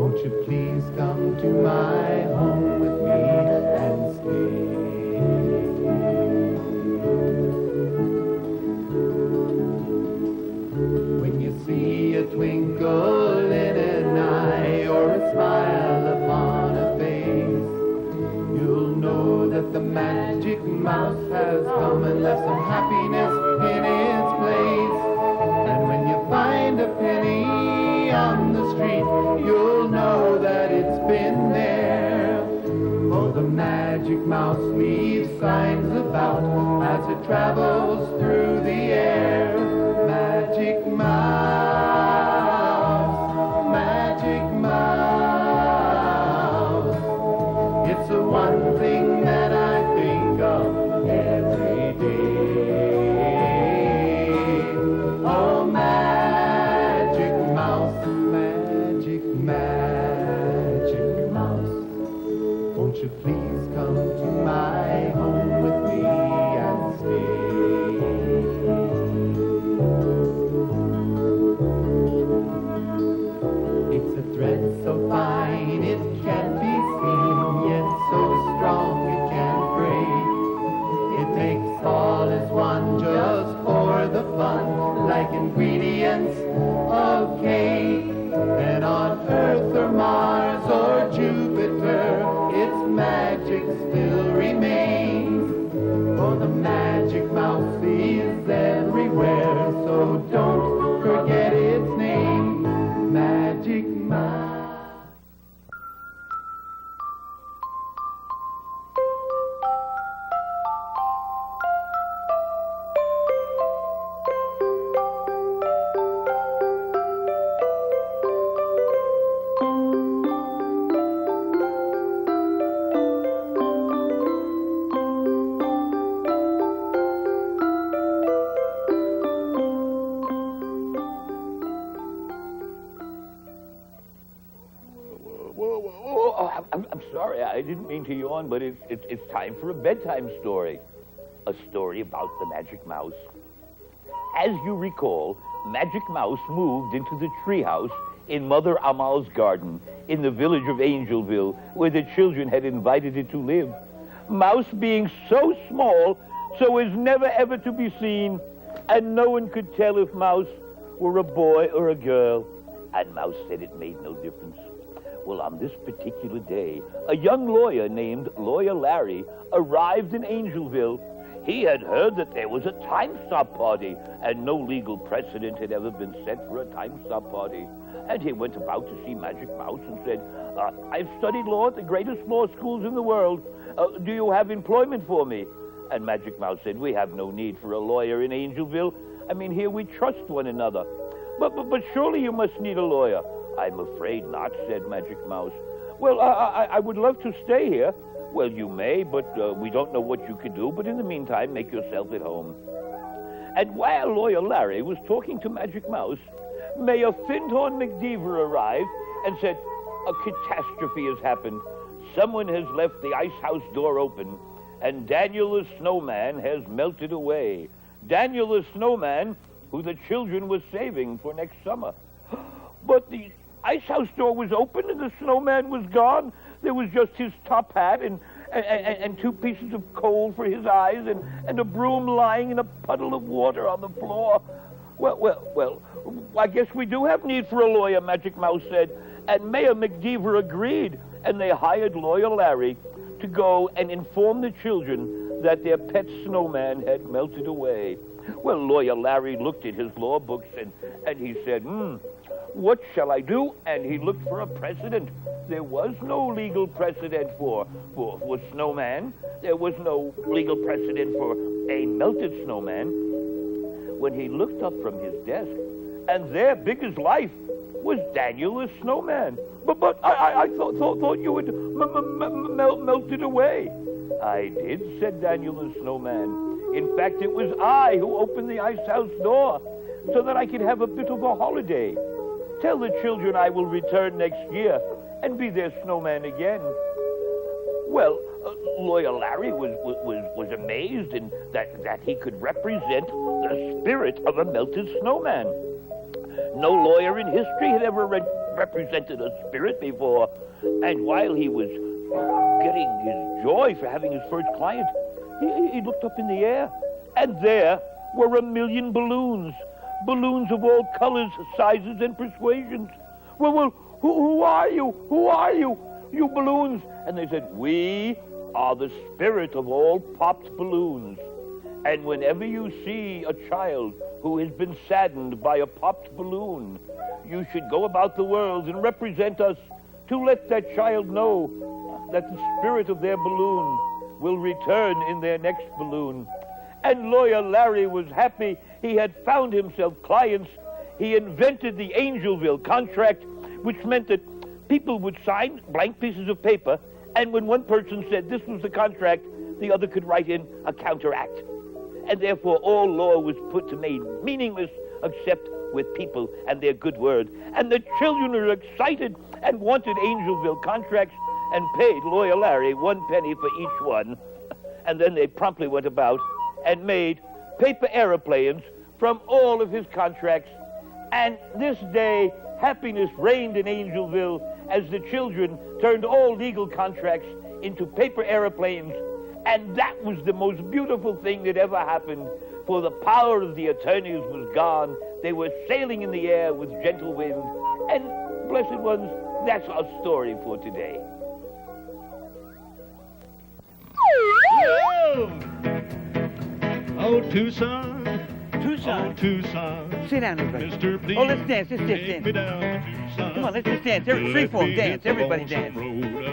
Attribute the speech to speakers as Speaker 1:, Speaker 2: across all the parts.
Speaker 1: Won't you please come to my home with me and stay? When you see a twinkle in an eye or a smile upon a face, you'll know that the magic mouse has come and left some happiness in its place. And when you find a penny on the street, you'll know that it's been there. For the magic mouse leaves signs about as it travels through the air. Magic mouse, magic mouse. It's the one thing that I think of every day. Oh, magic mouse, magic, magic mouse. Won't you please come to my home with me and stay? It's a thread so fine it can't be seen, yet so strong it can't break. It makes all as one just for the fun, like ingredients of cake. And on Earth or Mars or Jupiter, its magic still remains. For the magic mouse is everywhere, so don't forget its name. Magic mouse.
Speaker 2: I'm sorry, I didn't mean to yawn, but it's time for a bedtime story. A story about the Magic Mouse. As you recall, Magic Mouse moved into the treehouse in Mother Amal's garden in the village of Angelville, where the children had invited it to live. Mouse being so small, so as never ever to be seen, and no one could tell if Mouse were a boy or a girl. And Mouse said it made no difference. Well, on this particular day, a young lawyer named Lawyer Larry arrived in Angelville. He had heard that there was a time-stop party, and no legal precedent had ever been set for a time-stop party. And he went about to see Magic Mouse and said, I've studied law at the greatest law schools in the world. Do you have employment for me? And Magic Mouse said, we have no need for a lawyer in Angelville. I mean, here we trust one another. But surely you must need a lawyer. I'm afraid not, said Magic Mouse. Well, I would love to stay here. Well, you may, but we don't know what you can do. But in the meantime, make yourself at home. And while Lawyer Larry was talking to Magic Mouse, Mayor Findhorn McDeaver arrived and said, a catastrophe has happened. Someone has left the ice house door open, and Daniel the Snowman has melted away. Daniel the Snowman, who the children were saving for next summer. But the ice house door was open and the snowman was gone. There was just his top hat and 2 pieces of coal for his eyes and a broom lying in a puddle of water on the floor. Well, I guess we do have need for a lawyer, Magic Mouse said. And Mayor McDeaver agreed, and they hired Lawyer Larry to go and inform the children that their pet snowman had melted away. Well, Lawyer Larry looked at his law books and he said, what shall I do? And he looked for a precedent. There was no legal precedent for snowman. There was no legal precedent for a melted snowman. When he looked up from his desk, and there, big as life, was Daniel the Snowman. But I thought you had melted away. I did, said Daniel the Snowman. In fact, it was I who opened the ice house door so that I could have a bit of a holiday. Tell the children I will return next year and be their snowman again. Well, Lawyer Larry was amazed in that he could represent the spirit of a melted snowman. No lawyer in history had ever represented a spirit before. And while he was getting his joy for having his first client, he looked up in the air, and there were 1,000,000 balloons. Balloons of all colors, sizes, and persuasions. Well, who are you? Who are you? You balloons. And they said, we are the spirit of all popped balloons. And whenever you see a child who has been saddened by a popped balloon, you should go about the world and represent us to let that child know that the spirit of their balloon will return in their next balloon. And Lawyer Larry was happy. He had found himself clients. He invented the Angelville contract, which meant that people would sign blank pieces of paper, and when one person said this was the contract, the other could write in a counteract. And therefore all law was put to made meaningless except with people and their good word. And the children were excited and wanted Angelville contracts and paid Lawyer Larry 1 penny for each one. And then they promptly went about and made paper aeroplanes from all of his contracts. And this day, happiness reigned in Angelville as the children turned all legal contracts into paper aeroplanes. And that was the most beautiful thing that ever happened, for the power of the attorneys was gone. They were sailing in the air with gentle wind. And, blessed ones, that's our story for today.
Speaker 3: Oh, Tucson.
Speaker 4: Tucson.
Speaker 3: Oh, Tucson.
Speaker 4: Sit down, everybody.
Speaker 3: Mister, please.
Speaker 4: Oh, let's dance. Let's just
Speaker 3: take me
Speaker 4: dance.
Speaker 3: down to Tucson.
Speaker 4: Come on, let's just dance. Freeform dance. Everybody dance.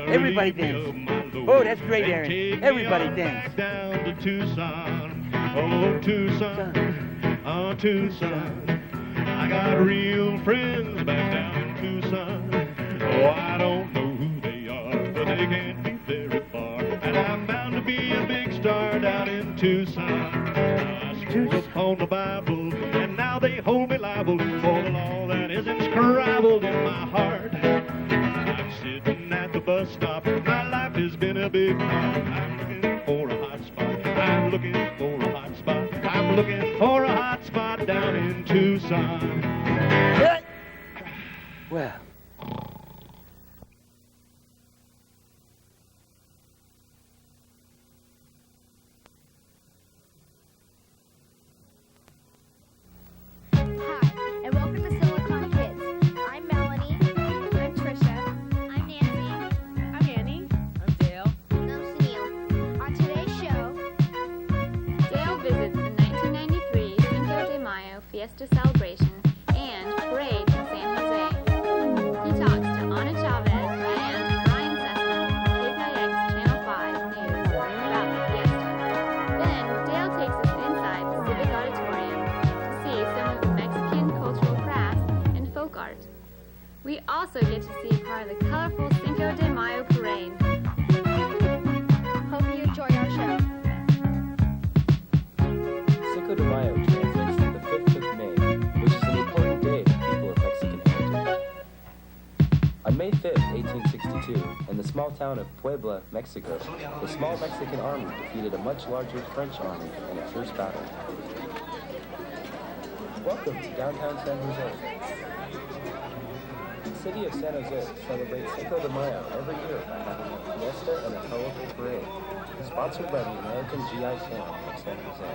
Speaker 4: Everybody dance.
Speaker 3: Oh,
Speaker 4: Oh, that's great, Aaron. Everybody dance.
Speaker 3: Down to Tucson. Oh, Tucson. Oh, Tucson. I got real friends back down in Tucson. Oh, I don't know who they are, but they can't be very far. And I'm bound to be a big star down in Tucson. I swore upon the Bible, and now they hold me liable for the law that isn't scribbled in my heart. I'm sitting at the bus stop. My life has been a big part. I'm looking for a hot spot. I'm looking for a hot spot. I'm looking for a hot spot down in Tucson.
Speaker 4: Well.
Speaker 5: Fiesta celebration and parade in San Jose. He talks to Ana Chavez and Brian Sussman, KPIX Channel 5 News, about the fiesta. Then Dale takes us inside the Civic Auditorium to see some of the Mexican cultural crafts and folk art. We also get to see part of the colorful Cinco de Mayo parade.
Speaker 6: Hope you enjoy our show.
Speaker 7: Cinco de Mayo translates to the 5th of May, which is an important day to people of Mexican heritage. On May 5th, 1862, in the small town of Puebla, Mexico, a small Mexican army defeated a much larger French army in a fierce battle. Welcome to downtown San Jose. The city of San Jose celebrates Cinco de Mayo every year by having a fiesta and a colorful parade, sponsored by the American GI Sam of San Jose.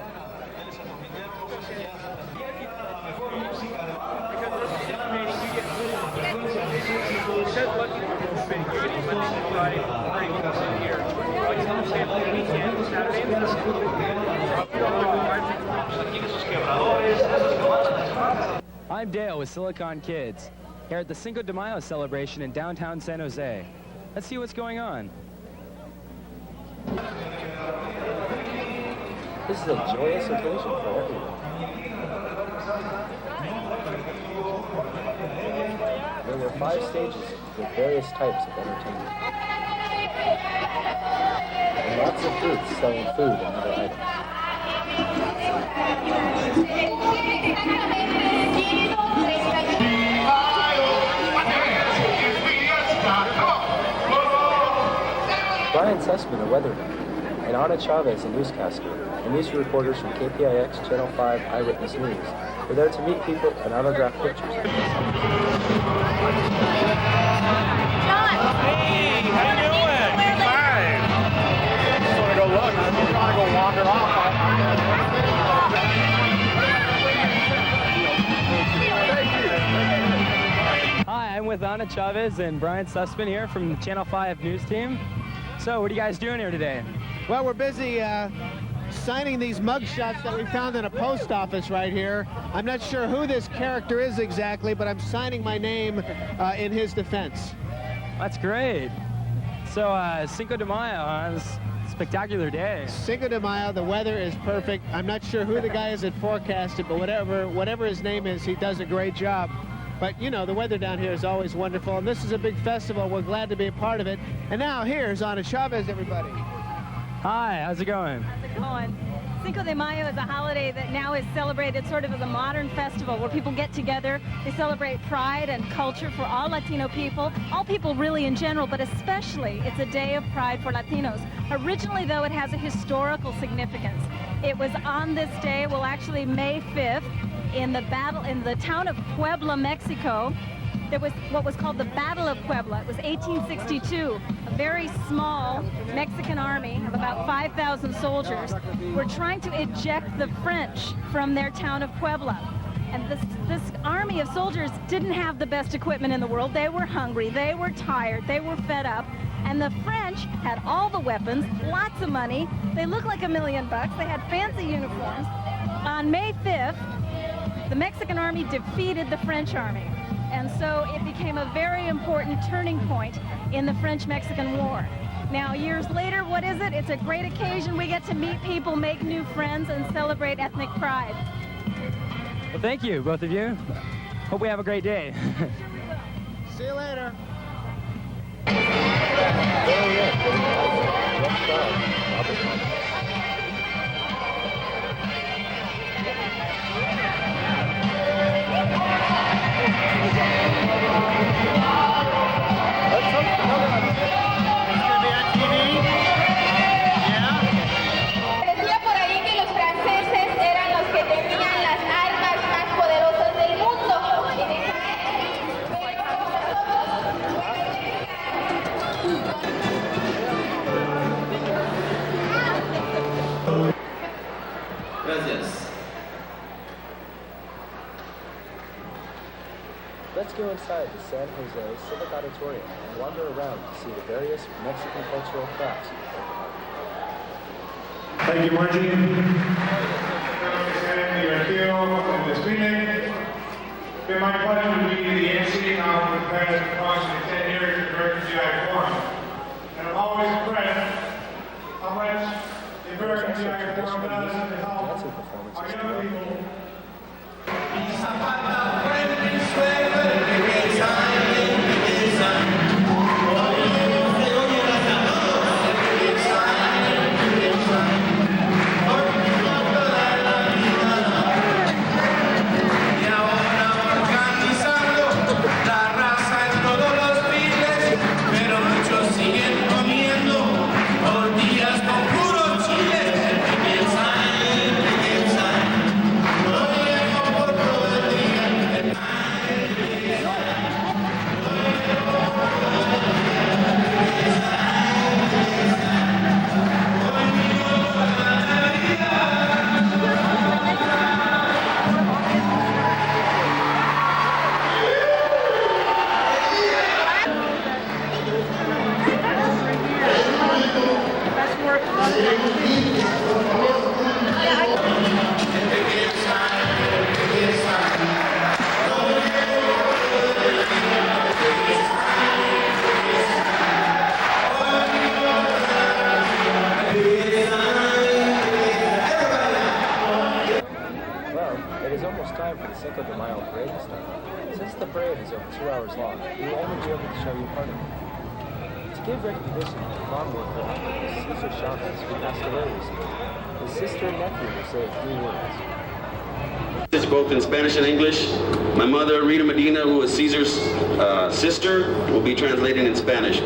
Speaker 8: I'm Dale with Silicon Kids, here at the Cinco de Mayo celebration in downtown San Jose. Let's see what's going on.
Speaker 7: This is a joyous occasion for everyone. There were 5 stages with various types of entertainment. And lots of booths selling food and other items. Brian Sussman, a weatherman, and Ana Chavez, a newscaster, and news reporters from KPIX Channel 5 Eyewitness News, We're there to meet people and autograph pictures.
Speaker 4: Hey, how you doing? Fine. I just want to go look. I'm just trying to go wander off.
Speaker 8: Hi, I'm with Ana Chavez and Brian Sussman here from the Channel 5 news team. So, what are you guys doing here today?
Speaker 6: Well, we're busy signing these mug shots that we found in a post office right here. I'm not sure who this character is exactly, but I'm signing my name in his defense.
Speaker 8: That's great. So, Cinco de Mayo, huh? It's a spectacular day.
Speaker 6: Cinco de Mayo, the weather is perfect. I'm not sure who the guy is that forecasted, but whatever his name is, he does a great job. But, you know, the weather down here is always wonderful, and this is a big festival. We're glad to be a part of it. And now, here's Ana Chavez, everybody.
Speaker 8: Hi, how's it going?
Speaker 9: How's it going? Cinco de Mayo is a holiday that now is celebrated sort of as a modern festival where people get together. They celebrate pride and culture for all Latino people, all people really in general, but especially it's a day of pride for Latinos. Originally, though, it has a historical significance. It was on this day, well, actually May 5th, in the town of Puebla, Mexico. There was what was called the Battle of Puebla. It was 1862. A very small Mexican army of about 5,000 soldiers were trying to eject the French from their town of Puebla. And this army of soldiers didn't have the best equipment in the world. They were hungry, they were tired, they were fed up. And the French had all the weapons, lots of money. They looked like $1 million. They had fancy uniforms. On May 5th, the Mexican army defeated the French army. And so it became a very important turning point in the French-Mexican War. Now, years later, what is it? It's a great occasion. We get to meet people, make new friends, and celebrate ethnic pride.
Speaker 8: Well, thank you, both of you. Hope we have a great day.
Speaker 6: See you later.
Speaker 5: Decía por ahí que los franceses eran los que tenían las armas más poderosas del mundo.
Speaker 10: Gracias.
Speaker 7: Let's go inside the San Jose Civic Auditorium and wander around to see the various Mexican cultural crafts.
Speaker 3: Thank you, Margie. It's been my pleasure to be the MC now for the past approximately 10 years at American GI Forum. And I'm always impressed how much the American GI Forum does to help
Speaker 7: Dancing performances
Speaker 3: our young
Speaker 7: throughout the
Speaker 3: people.
Speaker 7: day. Time for the Cinco de Mayo parade to start. Since the parade is over 2 hours long, we will only be able to show you part of it. To give recognition to the farm worker activist Cesar Chavez, who passed away recently, his sister and nephew will say a few words.
Speaker 10: It's both in Spanish and English. My mother, Rita Medina, who is Caesar's sister, will be translating in Spanish.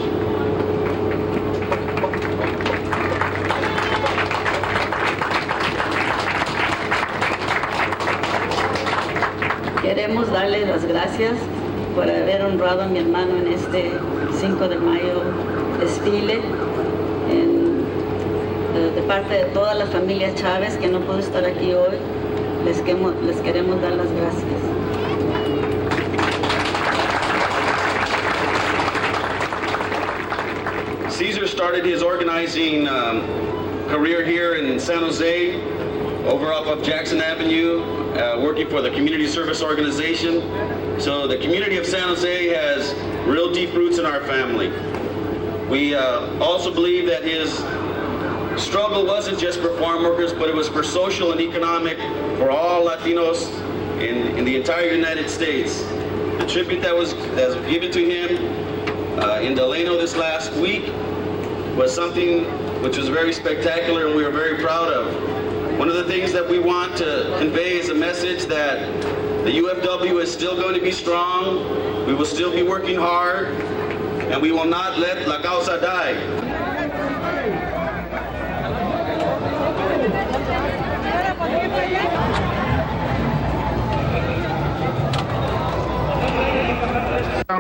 Speaker 11: queremos darle las gracias por haber honrado a mi hermano en este 5 de Mayo desfile. De parte de toda la familia Chávez que no pudo estar aquí hoy, les queremos dar las gracias.
Speaker 10: Caesar started his organizing career here in San Jose, over off of Jackson Avenue, working for the Community Service Organization. So the community of San Jose has real deep roots in our family. We also believe that his struggle wasn't just for farm workers, but it was for social and economic for all Latinos in the entire United States. The tribute that was given to him in Delano this last week was something which was very spectacular and we are very proud of. One of the things that we want to convey is a message that the UFW is still going to be strong, we will still be working hard, and we will not let La Causa die.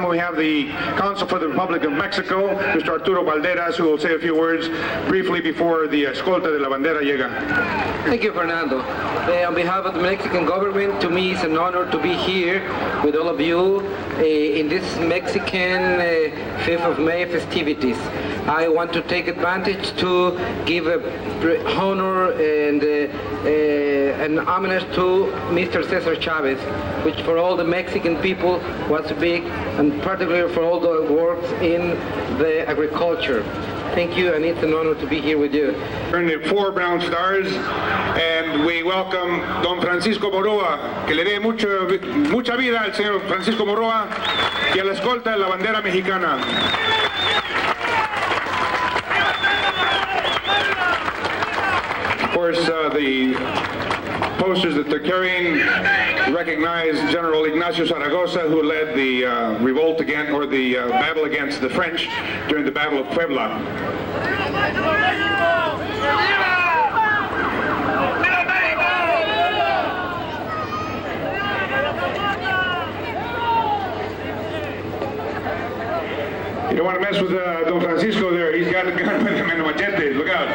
Speaker 3: We have the Consul for the Republic of Mexico, Mr. Arturo Valderas, who will say a few words briefly before the escolta de la bandera llega.
Speaker 12: Thank you, Fernando. On behalf of the Mexican government, to me it's an honor to be here with all of you in this Mexican 5th of May festivities. I want to take advantage to give honor and an homage to Mr. Cesar Chavez, which for all the Mexican people was big, and particularly for all the works in the agriculture. Thank you, and it's an honor to be here with you.
Speaker 3: Earn the 4 brown stars, and we welcome Don Francisco Moroa, que le dé mucha vida al señor Francisco Moroa y a la escolta de la bandera mexicana. Of course, the posters that they're carrying recognize General Ignacio Zaragoza, who led the revolt against, or the battle against the French during the Battle of Puebla. You don't want to mess with Don Francisco there. He's got a gun with him and a machete. Look out.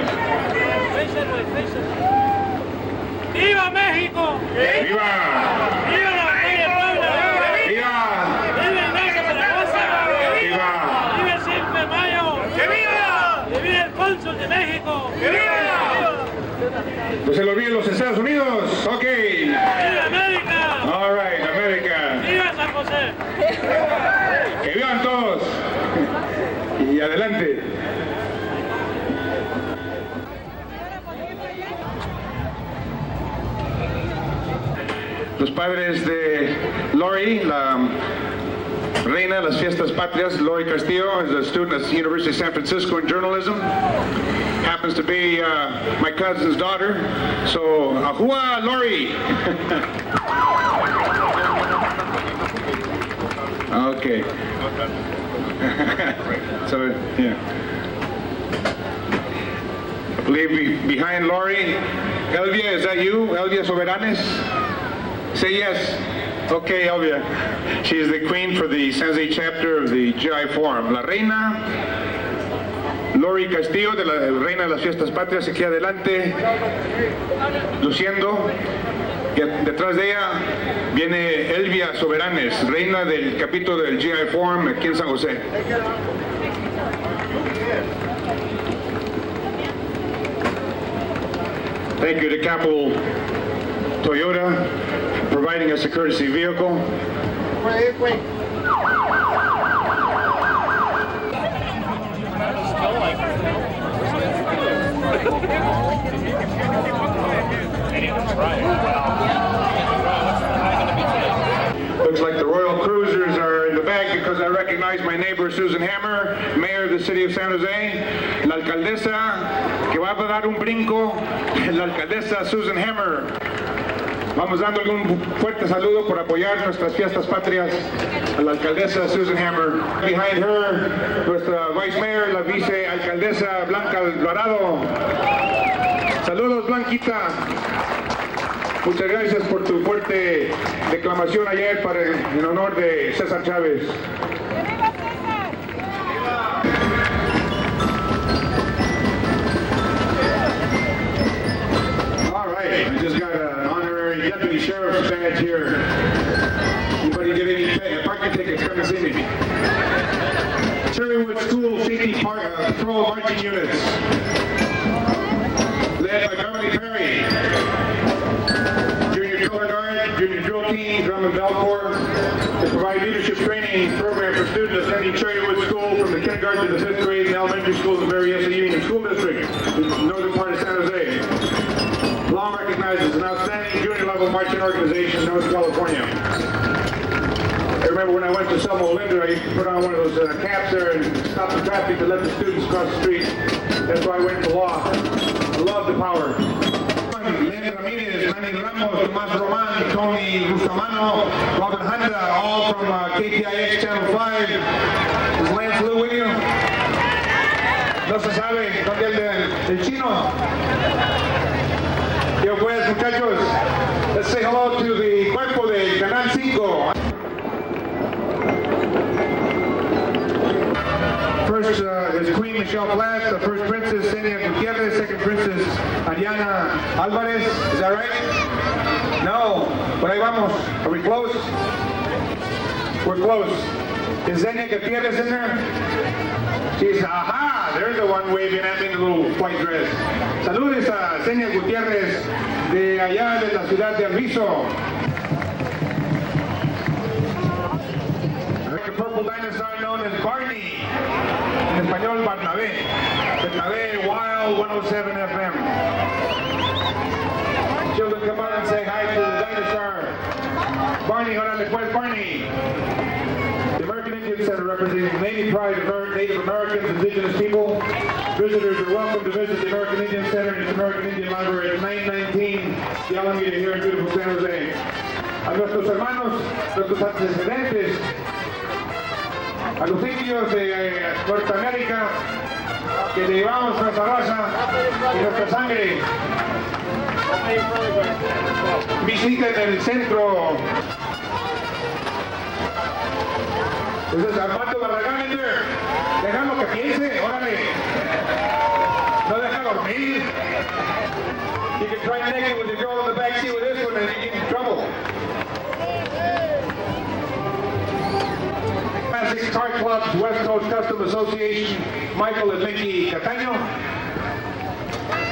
Speaker 4: ¡Viva México!
Speaker 3: ¡Viva!
Speaker 4: ¡Viva la calle Puebla!
Speaker 3: ¡Viva!
Speaker 4: ¡Viva Ignacio Zaragoza!
Speaker 3: ¡Viva!
Speaker 4: ¡Viva el 5 de Mayo! ¡Que viva! ¡Viva el Cónsul de México! ¡Que viva!
Speaker 3: Pues se lo olviden los Estados Unidos. Ok.
Speaker 4: ¡Viva América!
Speaker 3: All right, América.
Speaker 4: ¡Viva San José!
Speaker 3: Que vivan todos. Y adelante. Los padres de Lori, la reina de las fiestas patrias, Lori Castillo, is a student at the University of San Francisco in journalism. Happens to be my cousin's daughter. So, ahua, Lori! Okay. So, yeah. I believe behind Lori, Elvia, is that you? Elvia Soberanes? Say yes. Okay, Elvia. She is the queen for the San Jose chapter of the GI Forum. La reina Lori Castillo, de la reina de las fiestas patrias, aquí adelante, luciendo. Y detrás de ella viene Elvia Soberanes, reina del capítulo del GI Forum aquí en San José. Thank you to Capital Toyota for providing us a courtesy vehicle. Looks like the Royal Cruisers are in the back because I recognize my neighbor Susan Hammer, mayor of the city of San Jose. La alcaldesa que va a dar un brinco, la alcaldesa Susan Hammer. Vamos dándole un fuerte saludo por apoyar nuestras fiestas patrias a la alcaldesa Susan Hammer. Behind her, nuestra vice mayor, la vicealcaldesa Blanca Alvarado. Saludos, Blanquita.
Speaker 13: Muchas gracias por tu fuerte declamación ayer en honor de César Chávez. All right, I just got an honorary deputy sheriff's badge here. Anybody get any parking tickets? Come and see me. Cherrywood School Safety Patrol Marching Units, led by Beverly Perry. Junior Color Guard, Junior Drill Team, Drum and Bell Corps. They provide leadership training program for students attending Cherrywood School from the kindergarten to the 5th grade and elementary schools in various Union School District in the northern part of San Jose. Long recognized as an outstanding junior level marching organization in Northern California. I remember when I went to Selma Linder, I used to put on one of those caps there and stop the traffic to let the students cross the street. That's why I went to law. I love the power. Len Ramirez, Manny Ramos, Tomas Roman, Tony Rustamano, Robert Honda, all from KPIX Channel 5. Is Lance Lou with you? No se sabe, ¿dónde el chino? Yo pues, muchachos, let's say hello to the cuerpo de Canal 5. First is Queen Michelle Platt, the first princess Celia Gutierrez, second princess Ariana Alvarez. Is that right? No, but ahí vamos. Are we close? We're close. Is Celia Gutierrez in there? She's, aha, there's the one waving at me in the little white dress. Saludes a Celia Gutierrez de allá de la ciudad de Alviso. A purple dinosaur known as Barney. En español, Barnabé. Barnabé Wild 107 FM. Children come out and say hi to the dinosaur. Barney, órale pues, Barney. The American Indian Center represents native pride of Native Americans, indigenous people. Visitors are welcome to visit the American Indian Center and the American Indian Library at 919 the Alameda here in beautiful San Jose. A nuestros hermanos, nuestros antecedentes, a los indios de Norteamérica, que llevamos nuestra raza y nuestra sangre. Visiten el centro. Ese es Armando Barragán in there. Déjalo que piense, órale. No deja dormir. You can try naked with the girl in the backseat with this one and you get in trouble. Classic Car Clubs, West Coast Custom Association, Michael and Mickey Cataño.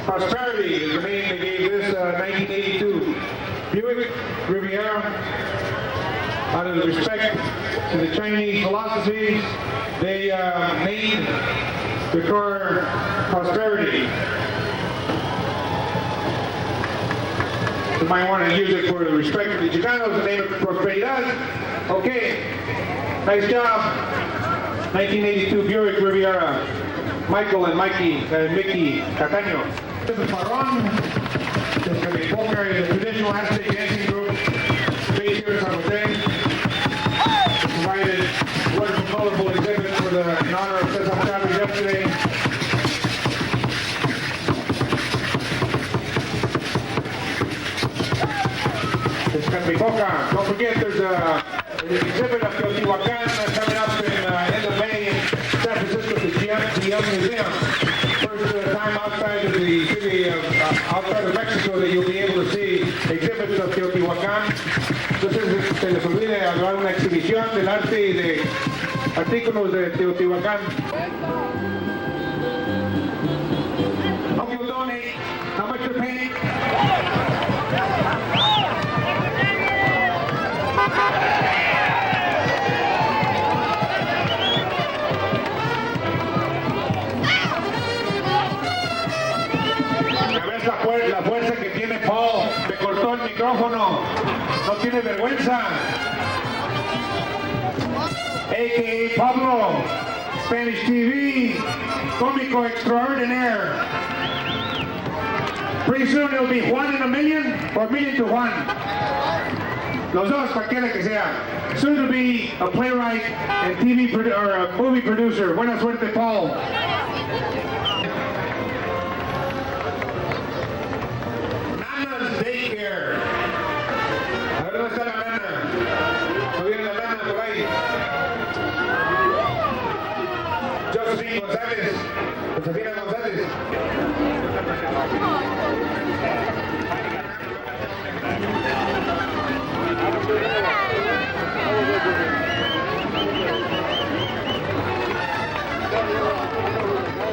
Speaker 13: Prosperity is the name they gave this 1982 Buick Riviera. Out of respect to the Chinese philosophies, they named the car Prosperity. You might want to use it for the respect of the Chicanos and name it Prosperidad. Okay. Nice job. 1982 Buick Riviera. Michael and Mickey Cataño. This is Marron. This is going to be Poker, the traditional Aztec dancing group based here in San Jose. Provided a wonderful, colorful exhibit in honor of Cesar Chavez yesterday. This is going to be Poker. Don't forget there's an exhibit of Teotihuacan coming up in end of May in San Francisco to the Young Museum. First time outside of the city outside of Mexico that you'll be able to see exhibits of Teotihuacan. Entonces se les olvide hablar una exhibición del arte y de artículos de Teotihuacan. Hope you'll donate. How much you're paying? La fuerza que tiene Paul, me cortó el micrófono, no tiene vergüenza. A.K.A. Pablo, Spanish TV, cómico extraordinaire. Pretty soon it'll be Juan in a million or million to Juan. Los dos, cualquiera que sea. Soon to be a playwright and TV or a movie producer. Buena suerte, Paul. Nana's Daycare. Josefina González. Josefina González.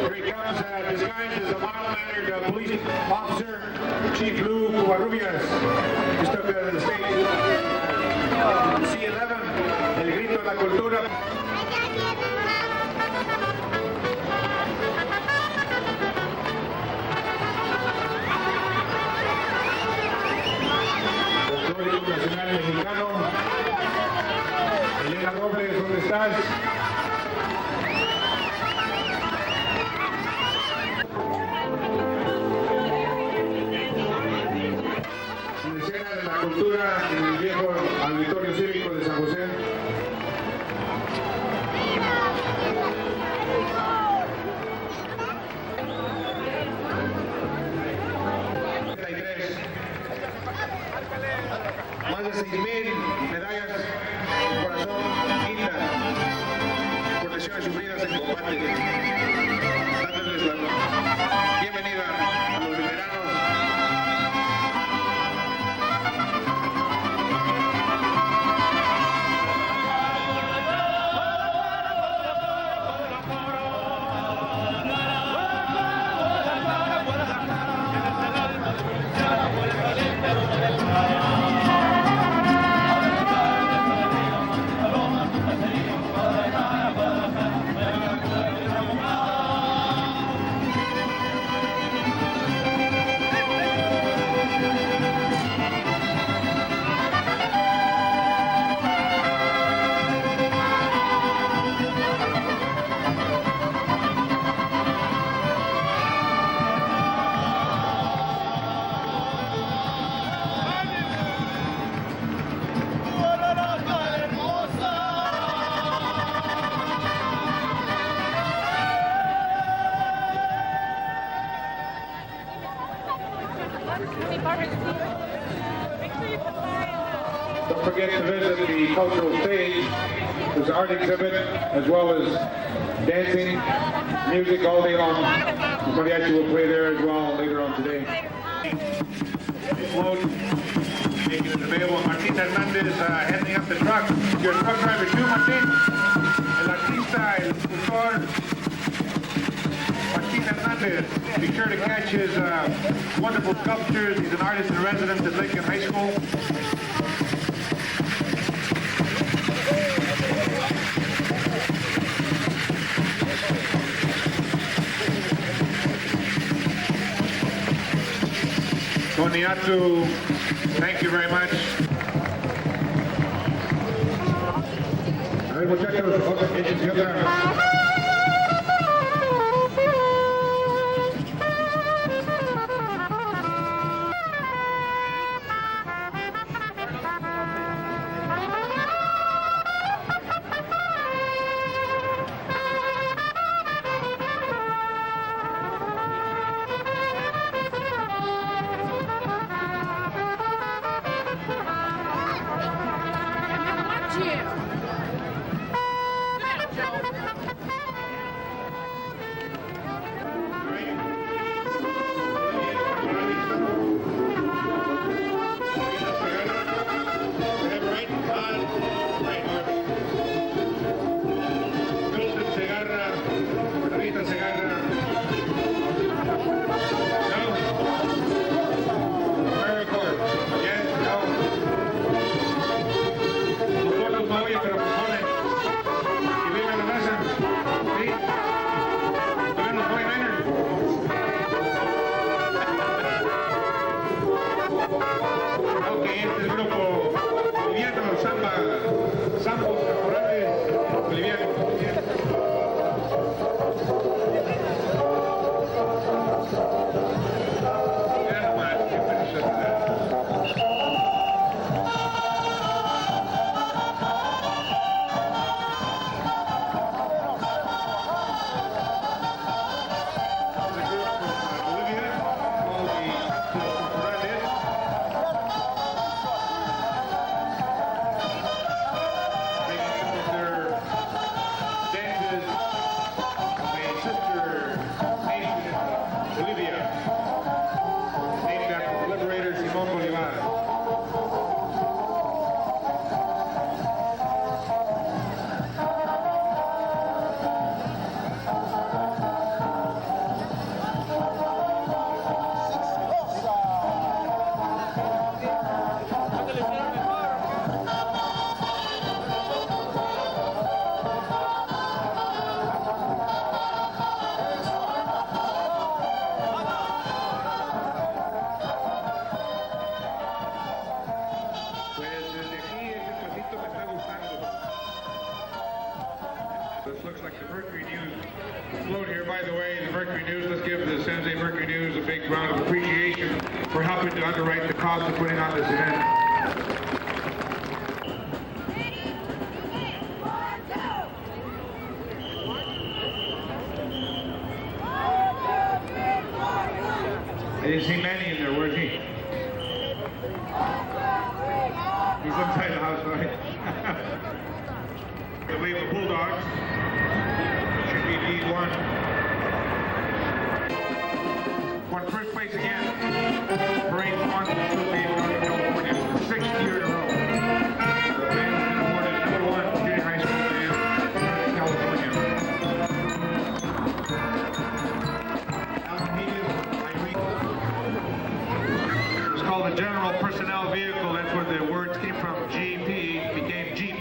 Speaker 13: Here he comes, disguised as a mild-mannered police officer, Chief Lou Covarrubias, just up out of the state. C11, el grito de la cultura. Folclórico Nacional Mexicano. Elena Robles, ¿dónde estás? Escena de la cultura en el viejo auditorio cívico de San José. Más de 6,000 medallas de corazón, quinta, por lesiones sufridas en combate. Dándoles la bienvenida a los veteranos. Don't forget to visit the cultural stage. There's an art exhibit as well as dancing, music all day long. The mariachi will play there as well later on today. Float, making it available. Martin Hernandez heading up the truck. Your truck driver too, Martin. El artista, el escultor. Martin Hernandez. Be sure to catch his wonderful sculptures. He's an artist in residence at Lincoln High School. Toniatu, thank you very much. A ver, muchachos, échense otra. Float here, by the way, the Mercury News. Let's give the San Jose Mercury News a big round of appreciation for helping to underwrite the cost of putting on this event. I didn't see Manny in there. Where's he? He's inside the house, right? The wave of Bulldogs. Should be D1. Won first place again. Parade sponsor will be in Northern California. The 6th year in a row. The band has been awarded #1 junior high school band in Northern California. It's called the General Personnel Vehicle. That's where the words came from. GP became Jeep.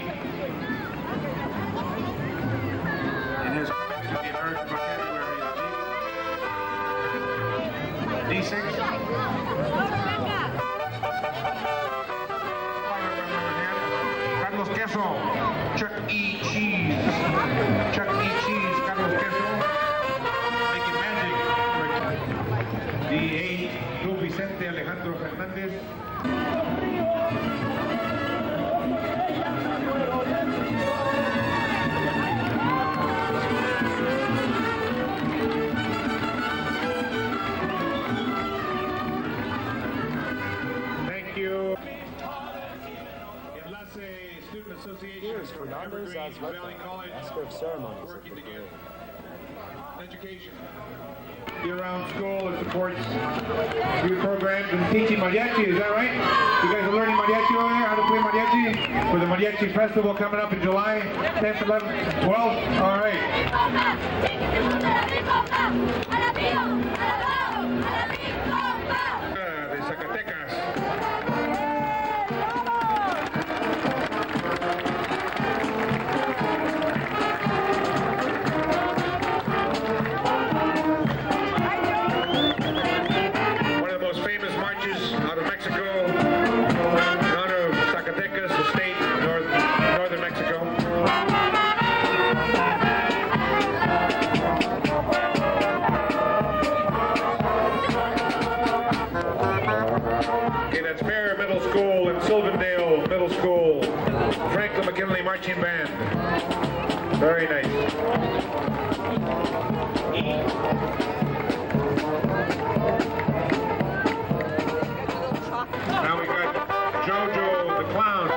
Speaker 13: It has come into the American vocabulary of Jeep. D6. Carlos Queso. Chuck E. Cheese. Chuck E. Cheese. Carlos Queso. Making magic. D8. Don Vicente Alejandro Fernández. Thank you. Enlace Student Association.
Speaker 7: Here's Fernando
Speaker 13: Evergreen Valley
Speaker 7: Zazweta,
Speaker 13: College.
Speaker 7: Master of Ceremonies of
Speaker 13: Working
Speaker 7: the
Speaker 13: together.
Speaker 7: parade.
Speaker 13: Education. Year-round school that supports youth programs and teaching mariachi, is that right? You guys are learning mariachi over here, how to play mariachi? For the Mariachi Festival coming up in July 10th, 11th, 12th? All right. De Zacatecas. One of the most famous marches out of Mexico in honor of Zacatecas, the state in northern Mexico. Okay, that's Bear Middle School and Sylvandale Middle School. Franklin McKinley Marching Band. Very nice. Now we got Jojo the Clown.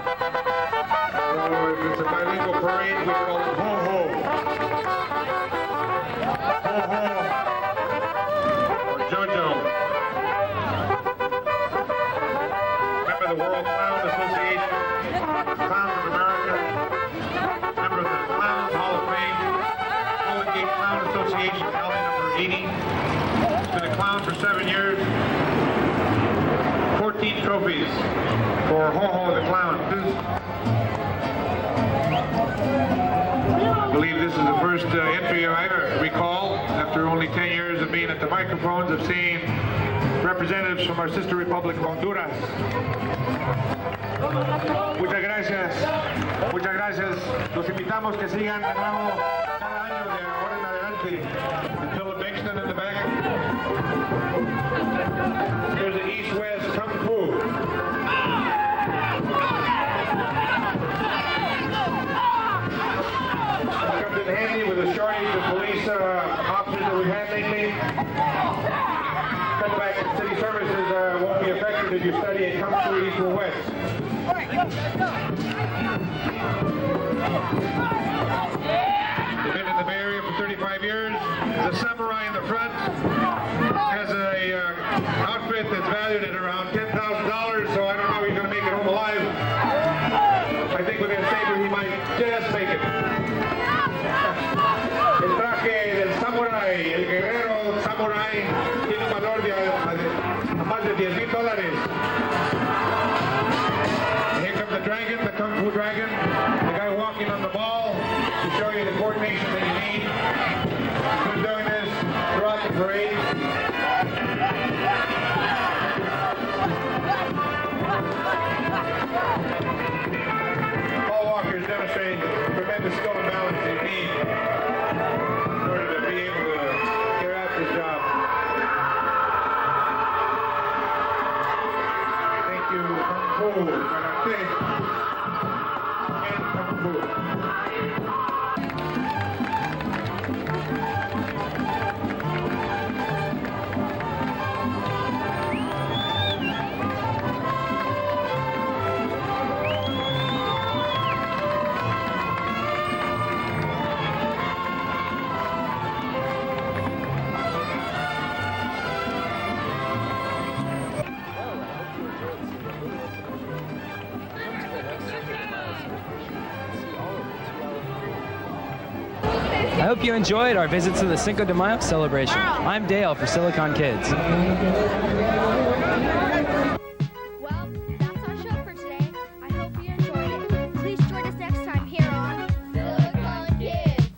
Speaker 13: So if it's a bilingual parade, we call it Ho-Ho. Ho-Ho. Or Jojo. Member of the World Clown Association. Clowns of America. Member of the Clowns Hall of Fame. Golden Gate Clown Association, Alley number 80. He's been a clown for 7 years. 14 trophies for Ho-Ho the Clown. I believe this is the first entry I recall, after only 10 years of being at the microphones, of seeing representatives from our sister republic of Honduras. Muchas gracias. Muchas gracias. Los invitamos que sigan de nuevo cada año de ahora en adelante. And Philip Bixton in the back. Here's the East-West Kung Fu. Comes in handy with the shortage of police officers that we've had lately. Cutback in city services won't be affected if you study at Kung Fu East or West. They've been in the Bay Area for 35 years. The samurai in the front has a outfit that's valued at around $10,000, so I don't know if he's going to make it home alive. I think with that saber he might just make it. El traje del samurai, el guerrero samurai, tiene un valor de a más de $10,000. Here comes the dragon, the Kung Fu dragon, the guy walking on the ball to show you the coordination that you need. He's been doing this throughout the parade. Ball walkers demonstrate tremendous skill and balance you need in order to be able
Speaker 8: hope you enjoyed our visit to the Cinco de Mayo celebration. I'm Dale for Silicon Kids.
Speaker 5: Well, that's our show for today. I hope you enjoyed it. Please join us next time here on Silicon Kids.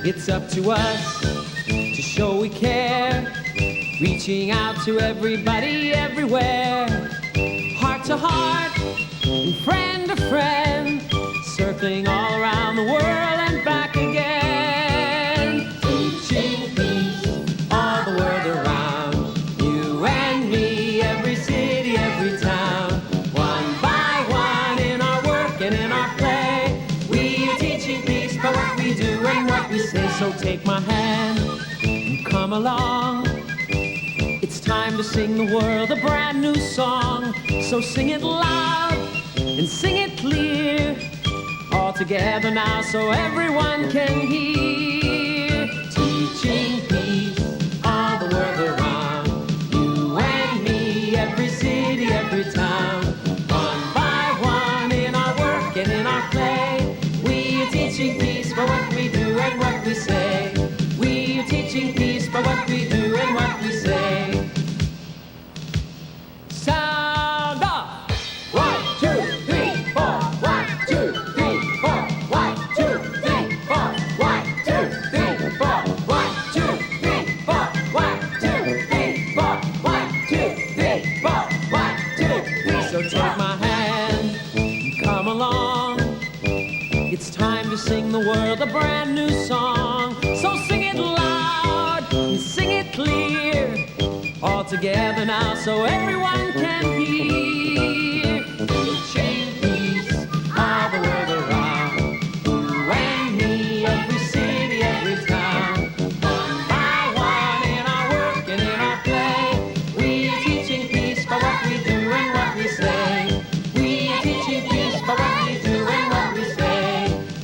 Speaker 14: It's up to us to show we care, reaching out to everybody everywhere, heart to heart and friend to friend, circling all around the world and back again. Teaching peace all the world around, you and me, every city, every town, one by one in our work and in our play. We are teaching peace by what we do and what we say. So take my hand and come along. It's time to sing the world a brand new song. So sing it loud and sing it clear, all together now so everyone can hear. Teaching peace all the world around, you and me, every city, every town, one by one in our work and in our play. We are teaching peace by what we do and what we say. We are teaching peace by what we do and what we say. Sound off! 1, 2, 3, 4. 1, 2, 3, 4. 1, 2, 3, 4. 1, 2, 3, 4. 1, 2, 3, 4. 1, 2, 3, 4. 1, 2, 3, 4. 1, 2, 3. So take my hand and come along. It's time to sing the world a brand new song. So sing it loud and sing it clear, all together now so everyone can hear. Teaching peace all the world around, you and me, every city, every town, one by one in our work and in our play. We are teaching peace by what we do and what we say. We are teaching peace by what we do and what we say.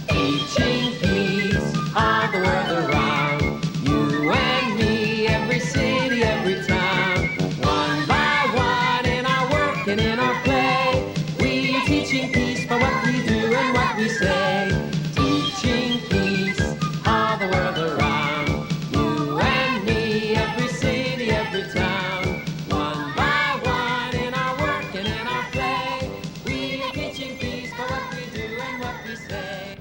Speaker 14: Teaching peace all the world around, you and me, every city, every town, one by one in our work and in our play. We are teaching peace by what we do and what we say. Teaching peace all the world around, you and me, every city, every town, one by one in our work and in our play. We are teaching peace by what we do and what we say.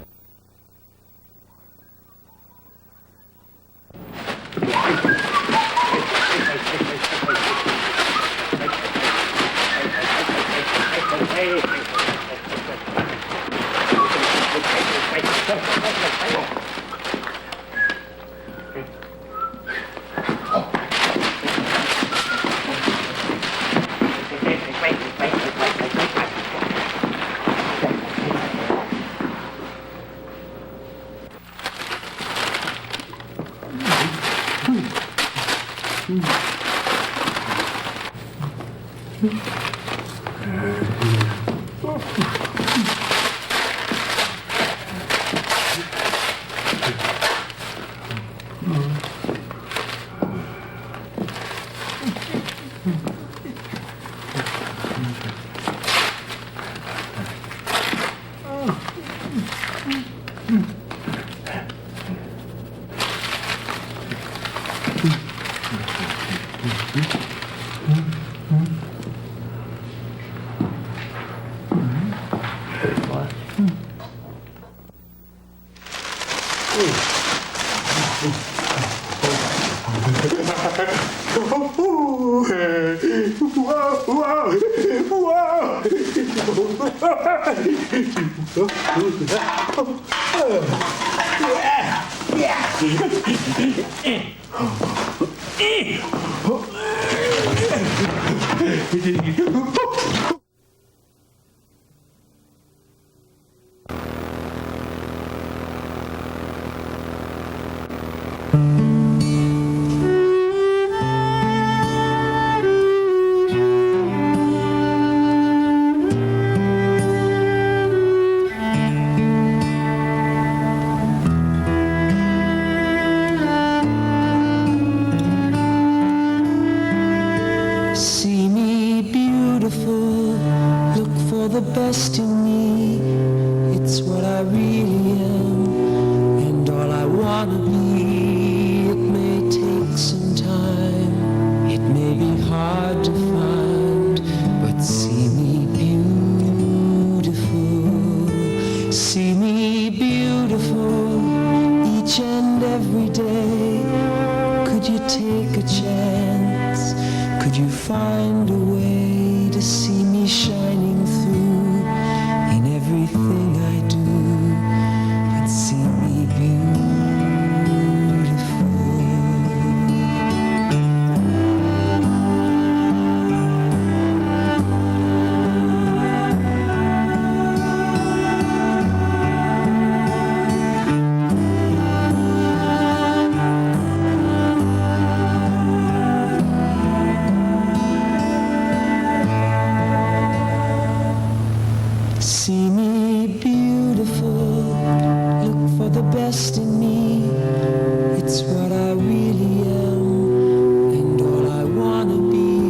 Speaker 15: See me beautiful, look for the best in me. It's what I really am, and all I wanna be. It may take some time, it may be hard to find, but see me beautiful. See me beautiful, each and every day. Could you take a chance? Could you find a way to see me shining through in everything I do? But see me See me beautiful, look for the best in me. It's what I really am, and all I wanna be.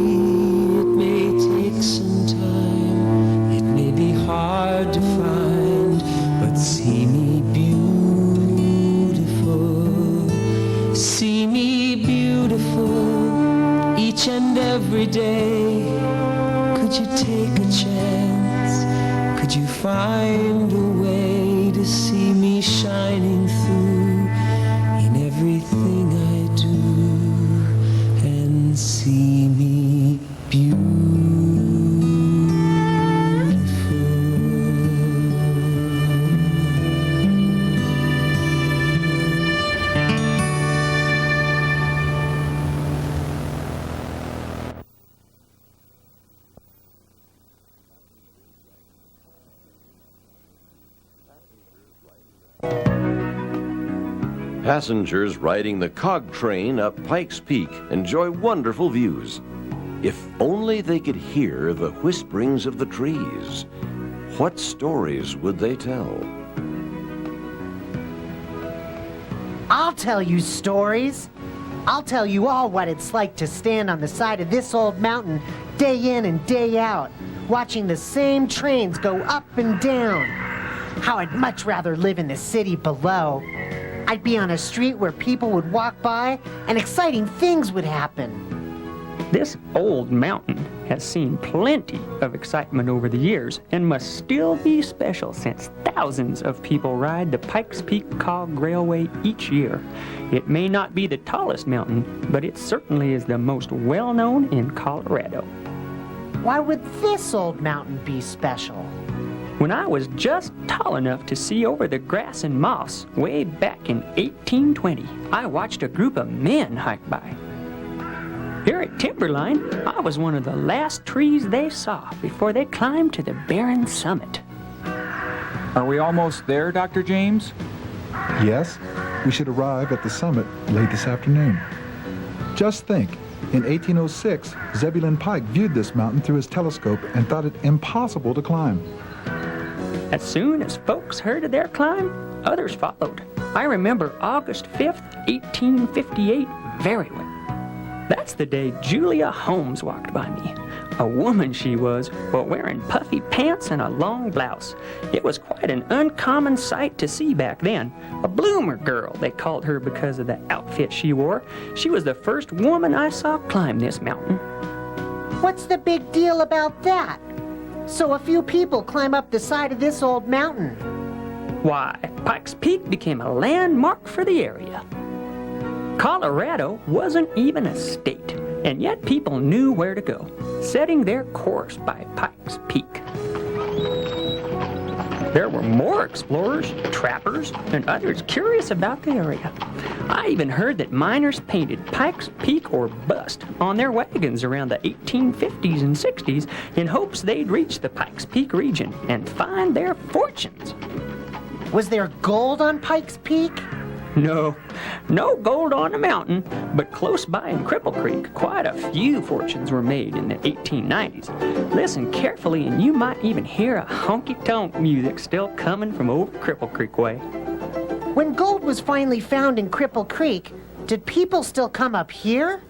Speaker 15: It may take some time, it may be hard to find, but see me beautiful. See me beautiful, each and every day. Could you take a chance? Could you find a way to see me shining through in everything I do, and see me
Speaker 16: Passengers riding the cog train up Pikes Peak enjoy wonderful views. If only they could hear the whisperings of the trees. What stories would they tell?
Speaker 17: I'll tell you stories. I'll tell you all what it's like to stand on the side of this old mountain day in and day out, watching the same trains go up and down. How I'd much rather live in the city below. I'd be on a street where people would walk by and exciting things would happen.
Speaker 18: This old mountain has seen plenty of excitement over the years and must still be special since thousands of people ride the Pikes Peak Cog Railway each year. It may not be the tallest mountain, but it certainly is the most well-known in Colorado.
Speaker 17: Why would this old mountain be special?
Speaker 18: When I was just tall enough to see over the grass and moss way back in 1820, I watched a group of men hike by. Here at Timberline, I was one of the last trees they saw before they climbed to the barren summit.
Speaker 19: Are we almost there, Dr. James?
Speaker 20: Yes, we should arrive at the summit late this afternoon. Just think, in 1806, Zebulon Pike viewed this mountain through his telescope and thought it impossible to climb.
Speaker 18: As soon as folks heard of their climb, others followed. I remember August 5th, 1858 very well. That's the day Julia Holmes walked by me. A woman she was, but wearing puffy pants and a long blouse. It was quite an uncommon sight to see back then. A bloomer girl, they called her because of the outfit she wore. She was the first woman I saw climb this mountain.
Speaker 17: What's the big deal about that? So a few people climb up the side of this old mountain.
Speaker 18: Why, Pikes Peak became a landmark for the area. Colorado wasn't even a state, and yet people knew where to go, setting their course by Pikes Peak. There were more explorers, trappers, and others curious about the area. I even heard that miners painted Pikes Peak or bust on their wagons around the 1850s and 60s in hopes they'd reach the Pikes Peak region and find their fortunes.
Speaker 17: Was there gold on Pikes Peak?
Speaker 18: No gold on the mountain, but close by in Cripple Creek, quite a few fortunes were made in the 1890s. Listen carefully and you might even hear a honky-tonk music still coming from over Cripple Creek way.
Speaker 17: When gold was finally found in Cripple Creek, did people still come up here?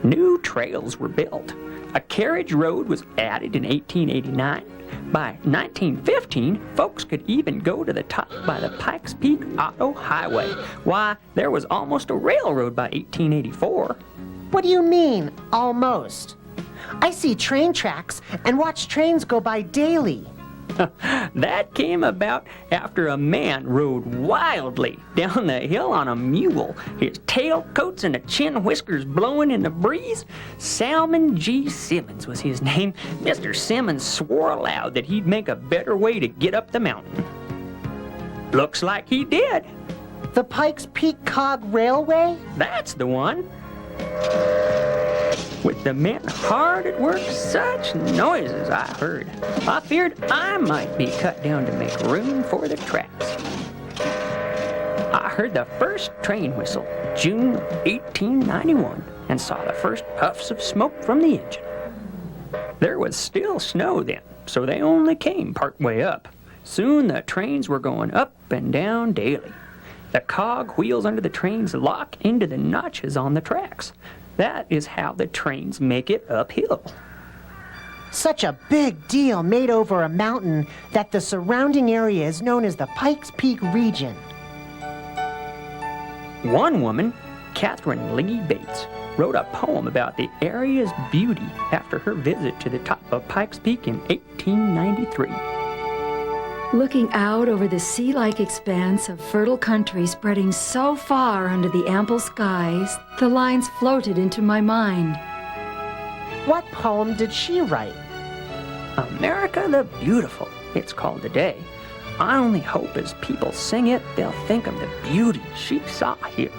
Speaker 18: New trails were built. A carriage road was added in 1889. By 1915, folks could even go to the top by the Pikes Peak Auto Highway. Why, there was almost a railroad by 1884.
Speaker 17: What do you mean, almost? I see train tracks and watch trains go by daily.
Speaker 18: That came about after a man rode wildly down the hill on a mule, his tailcoats and the chin whiskers blowing in the breeze. Salmon G. Simmons was his name. Mr. Simmons swore aloud that he'd make a better way to get up the mountain. Looks like he did.
Speaker 17: The Pikes Peak Cog Railway?
Speaker 18: That's the one. With the men hard at work, such noises I heard. I feared I might be cut down to make room for the tracks. I heard the first train whistle, June 1891, and saw the first puffs of smoke from the engine. There was still snow then, so they only came part way up. Soon the trains were going up and down daily. The cog wheels under the trains lock into the notches on the tracks. That is how the trains make it uphill.
Speaker 17: Such a big deal made over a mountain that the surrounding area is known as the Pikes Peak region.
Speaker 18: One woman, Catherine Lee Bates, wrote a poem about the area's beauty after her visit to the top of Pikes Peak in 1893.
Speaker 21: Looking out over the sea-like expanse of fertile country spreading so far under the ample skies, the lines floated into my mind.
Speaker 17: What poem did she write?
Speaker 18: America the Beautiful, it's called today. I only hope as people sing it, they'll think of the beauty she saw here.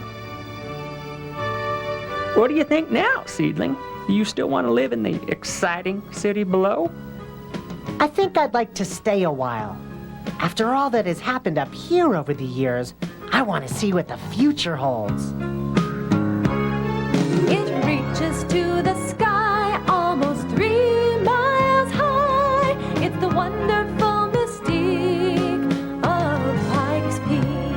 Speaker 18: What do you think now, seedling? Do you still want to live in the exciting city below?
Speaker 17: I think I'd like to stay a while. After all that has happened up here over the years, I want to see what the future holds.
Speaker 22: It reaches to the sky, almost 3 miles high. It's the wonderful mystique of Pikes Peak.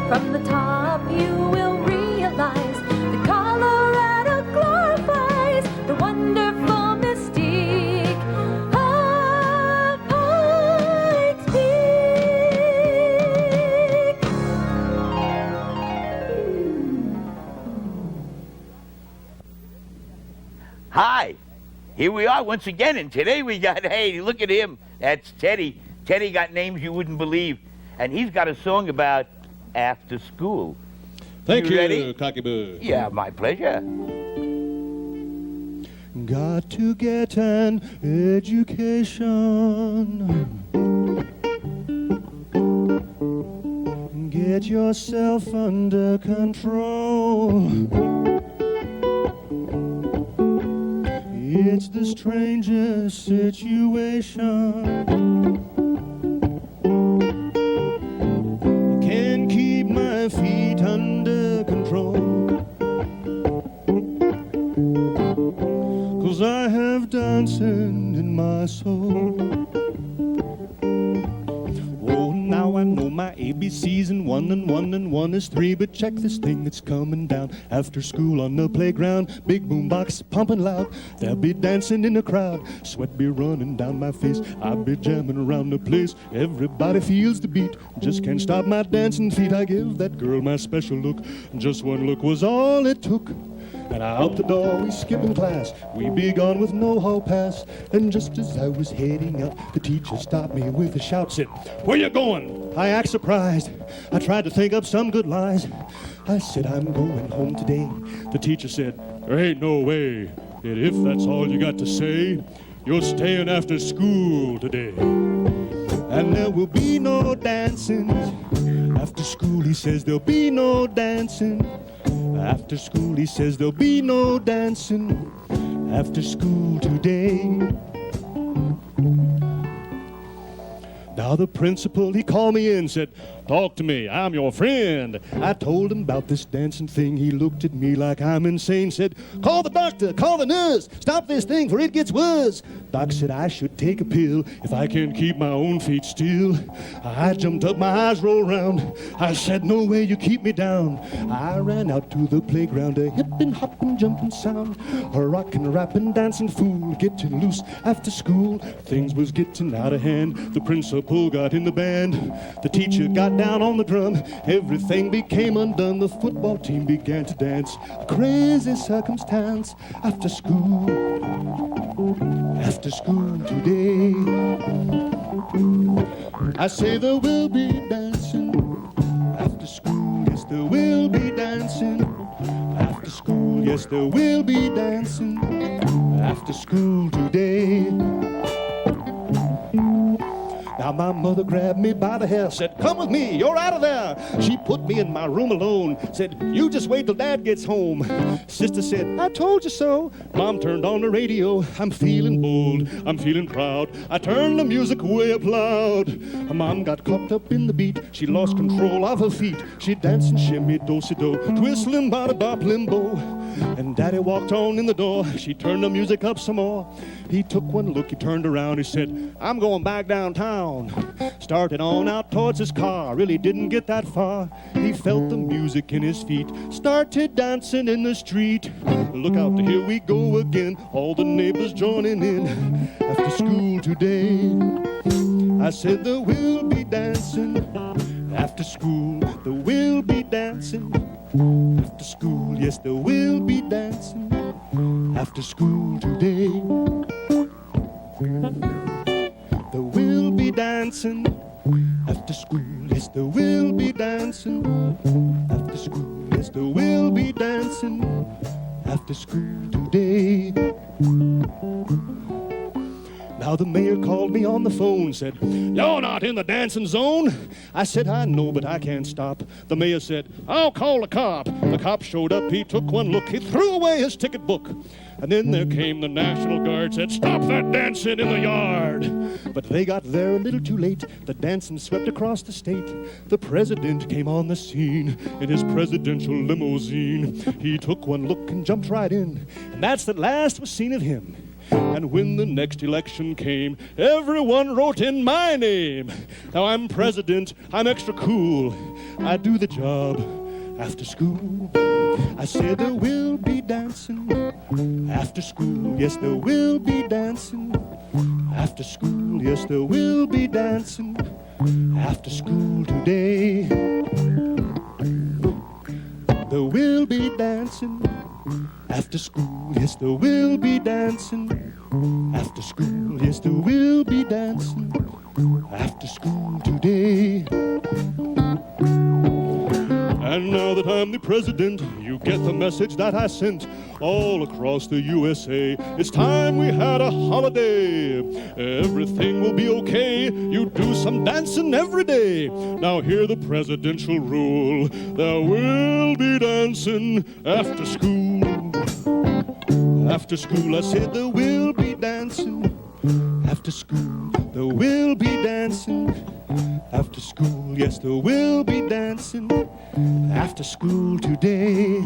Speaker 22: From the top you will realize the Colorado glorifies the wonderful mystique of Pikes Peak.
Speaker 2: Hi, here we are once again, and today we got, hey, look at him. That's Teddy. Teddy got names you wouldn't believe, and he's got a song about after school.
Speaker 3: Thank you,
Speaker 2: ready?
Speaker 3: CockyBoo.
Speaker 2: Yeah, my pleasure.
Speaker 3: Got to get an education. Get yourself under control. It's the strangest situation. Can't keep my feet under control. 'Cause I have dancing in my soul. Oh, now I know my ABCs and 1 and 1 and 1 is 3. But check this thing that's coming down. After school on the playground, big boombox pumping loud. They'll be dancing in the crowd, sweat be running down my face. I'll be jamming around the place. Everybody feels the beat, just can't stop my dancing feet. I give that girl my special look. Just one look was all it took. And out the door we skipping class. We be gone with no hall pass. And just as I was heading out, the teacher stopped me with a shout, said, "Where you going?" I act surprised. I tried to think up some good lies. I said, "I'm going home today." The teacher said, "There ain't no way. And if that's all you got to say, you're staying after school today." and there will be no dancing. After school, he says there'll be no dancing. After school, he says there'll be no dancing. After school today. Now the principal, he called me in, said, talk to me, I'm your friend. I told him about this dancing thing. He looked at me like I'm insane, said, call the doctor, call the nurse, stop this thing for it gets worse. Doc said I should take a pill if I can keep my own feet still. I jumped up, my eyes rolled round. I said, no way you keep me down. I ran out to the playground, a hippin', hoppin', jumpin' sound. A rockin', rappin', dancing fool, getting loose after school. Things was getting out of hand. The principal got in the band. The teacher got down on the drum. Everything became undone. The football team began to dance. A crazy circumstance after school. After school today. I say there will be dancing. After school, yes, there will be dancing. After school, yes, there will be dancing. After school today. Now my mother grabbed me by the hair, said, come with me, you're out of there. She put me in my room alone, said, you just wait till Dad gets home. Sister said, I told you so. Mom turned on the radio, I'm feeling bold, I'm feeling proud. I turned the music way up loud. Mom got caught up in the beat, she lost control of her feet. She danced and shimmy, do-si-do, twist-lim, bada-bop, limbo. And Daddy walked on in the door, she turned the music up some more. He took one look, he turned around, he said, I'm going back downtown. Started on out towards his car, really didn't get that far. He felt the music in his feet, started dancing in the street. Look out, here we go again, all the neighbors joining in. After school today, I said there will be dancing. After school, there will be dancing. After school, yes, there will be dancing. After school today, there will be dancing. After school, yes, there will be dancing. After school, yes, there will be dancing. After school today. Now the mayor called me on the phone, said, you're not in the dancing zone. I said, I know, but I can't stop. The mayor said, I'll call the cop. The cop showed up, he took one look, he threw away his ticket book. And then there came the National Guard, said, stop that dancing in the yard. But they got there a little too late. The dancing swept across the state. The president came on the scene in his presidential limousine. He took one look and jumped right in. And that's the last was seen of him. And when the next election came, everyone wrote in my name. Now I'm president, I'm extra cool. I do the job after school. I said there will be dancing after school. Yes, there will be dancing after school. Yes, there will be dancing after school today. There will be dancing after school. Yes, there will be dancing after school. Yes, there will be dancing after school today. And now that I'm the president, you get the message that I sent all across the USA. It's time we had a holiday. Everything will be okay. You do some dancing every day. Now hear the presidential rule. There will be dancing after school. After school, I said there will be dancing. After school, there will be dancing. After school, yes, there will be dancing. After school today,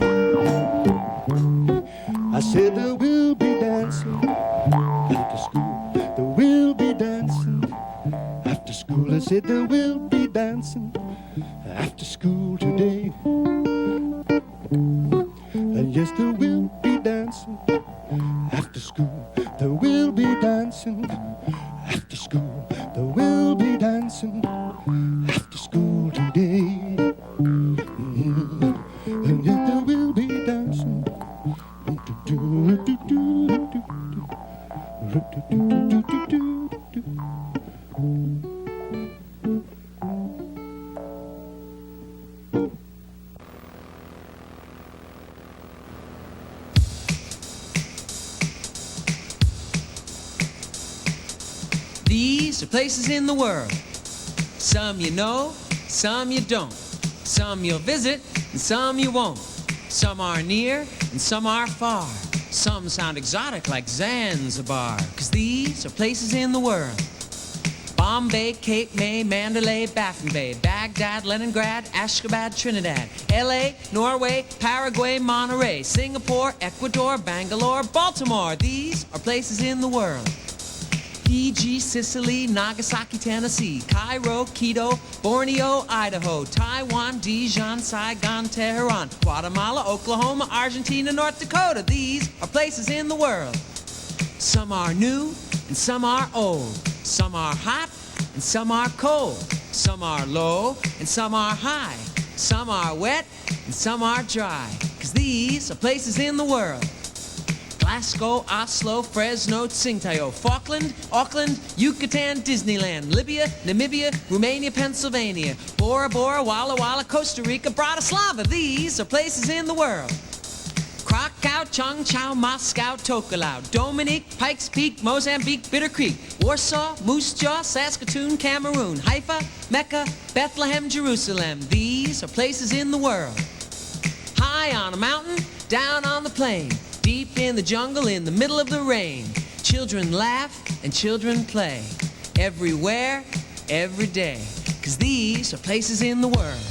Speaker 3: I said there will be dancing. After school, there will be dancing. After school, I said there will be dancing. After school today, and yes, there will be dancing. After school, there will be dancing. After school, there will be dancing. After school today. And yet there will be dancing.
Speaker 1: These are places in the world Some you know, some you don't. Some you'll visit, and some you won't. Some are near, and some are far. Some sound exotic like Zanzibar, 'cause these are places in the world. Bombay, Cape May, Mandalay, Baffin Bay, Baghdad, Leningrad, Ashgabat, Trinidad, LA, Norway, Paraguay, Monterey, Singapore, Ecuador, Bangalore, Baltimore. These are places in the world. Fiji, Sicily, Nagasaki, Tennessee, Cairo, Quito, Borneo, Idaho, Taiwan, Dijon, Saigon, Tehran, Guatemala, Oklahoma, Argentina, North Dakota. These are places in the world. Some are new and some are old. Some are hot and some are cold. Some are low and some are high. Some are wet and some are dry. 'Cause these are places in the world. Glasgow, Oslo, Fresno, Tsingtao, Falkland, Auckland, Yucatan, Disneyland, Libya, Namibia, Romania, Pennsylvania, Bora Bora, Walla Walla, Costa Rica, Bratislava. These are places in the world. Krakow, Chongqing, Moscow, Tokelau, Dominique, Pikes Peak, Mozambique, Bitter Creek, Warsaw, Moose Jaw, Saskatoon, Cameroon, Haifa, Mecca, Bethlehem, Jerusalem. These are places in the world. High on a mountain, down on the plain, deep in the jungle, in the middle of the rain. Children laugh and children play. Everywhere, every day. 'Cause these are places in the world.